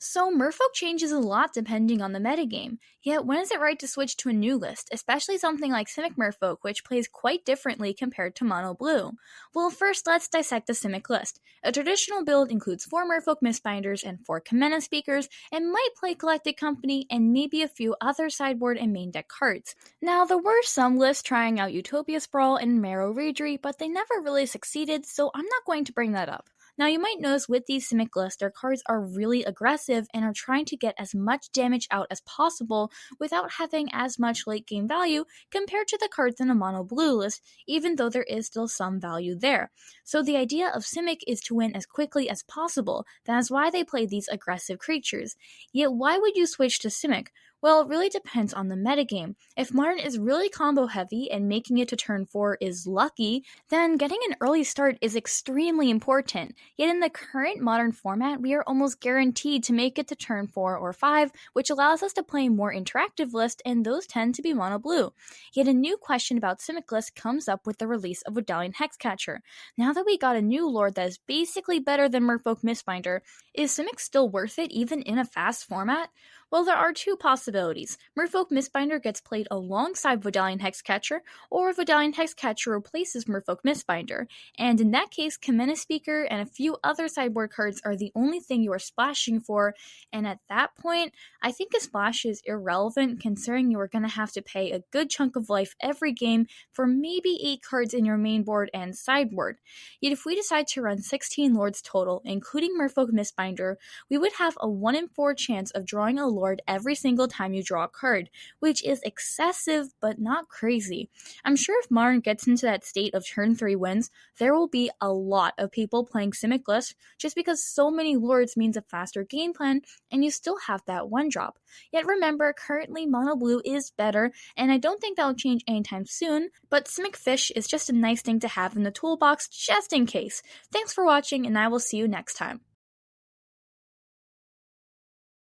So Merfolk changes a lot depending on the metagame, yet when is it right to switch to a new list, especially something like Simic Merfolk, which plays quite differently compared to Mono Blue? Well, first let's dissect the Simic list. A traditional build includes 4 Merfolk Mistbinders and 4 Kamena Speakers, and might play Collected Company and maybe a few other sideboard and main deck cards. Now, there were some lists trying out Utopia Sprawl and Marrow Ragery, but they never really succeeded, so I'm not going to bring that up. Now, you might notice with these Simic lists, their cards are really aggressive and are trying to get as much damage out as possible without having as much late game value compared to the cards in a mono blue list, even though there is still some value there. So the idea of Simic is to win as quickly as possible. That is why they play these aggressive creatures. Yet why would you switch to Simic? Well, it really depends on the metagame. If Modern is really combo heavy and making it to turn 4 is lucky, then getting an early start is extremely important. Yet in the current Modern format, we are almost guaranteed to make it to turn 4 or 5, which allows us to play more interactive lists, and those tend to be mono blue. Yet a new question about Simic lists comes up with the release of Medallion Hexcatcher. Now that we got a new lord that is basically better than Merfolk Mistbinder, is Simic still worth it even in a fast format? Well, there are two possibilities. Merfolk Mistbinder gets played alongside Medallion Hexcatcher, or Medallion Hexcatcher replaces Merfolk Mistbinder, and in that case, Kamena Speaker and a few other sideboard cards are the only thing you are splashing for, and at that point, I think a splash is irrelevant considering you are going to have to pay a good chunk of life every game for maybe 8 cards in your main board and sideboard. Yet if we decide to run 16 Lords total, including Merfolk Mistbinder, we would have a 1 in 4 chance of drawing a Lord every single time you draw a card, which is excessive but not crazy. I'm sure if Modern gets into that state of turn 3 wins, there will be a lot of people playing Simic lists just because so many Lords means a faster game plan and you still have that 1 drop. Yet remember, currently Mono Blue is better, and I don't think that will change anytime soon, but Simic Fish is just a nice thing to have in the toolbox just in case. Thanks for watching, and I will see you next time.